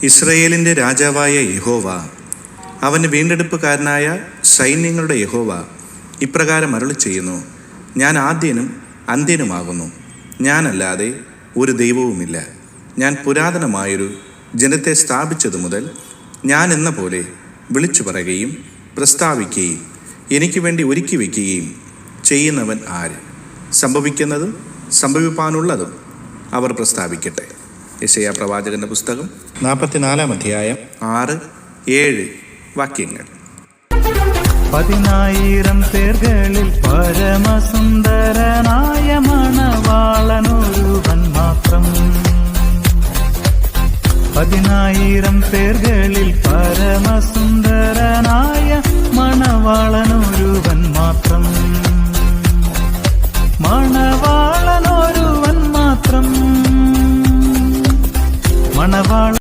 ഇസ്രയേലിൻ്റെ രാജാവായ യഹോവ, അവന് വീണ്ടെടുപ്പുകാരനായ സൈന്യങ്ങളുടെ യഹോവ ഇപ്രകാരം അരുളി ചെയ്യുന്നു: ഞാൻ ആദ്യനും അന്ത്യനുമാകുന്നു, ഞാനല്ലാതെ ഒരു ദൈവവുമില്ല. ഞാൻ പുരാതനമായൊരു ജനത്തെ സ്ഥാപിച്ചതു മുതൽ ഞാൻ എന്ന പോലെ വിളിച്ചു പറയുകയും പ്രസ്താവിക്കുകയും എനിക്ക് വേണ്ടി ഒരുക്കി വയ്ക്കുകയും ചെയ്യുന്നവൻ ആര്? സംഭവിക്കുന്നതും സംഭവിപ്പാനുള്ളതും അവർ പ്രസ്താവിക്കട്ടെ. യെശയ്യാ പ്രവാചകന്റെ പുസ്തകം 44-ാം അധ്യായം 6-7 വാക്യങ്ങൾ. 10,000 പേർകളിൽ പരമസുന്ദരനായ മണവാളനൊരുവൻ മാത്രം. 10,000 പേർകളിൽ പരമസുന്ദരനായ മണവാളനൊരുവൻ മാത്രം. മണവാളനൊരുവൻ മാത്രം. മണവാള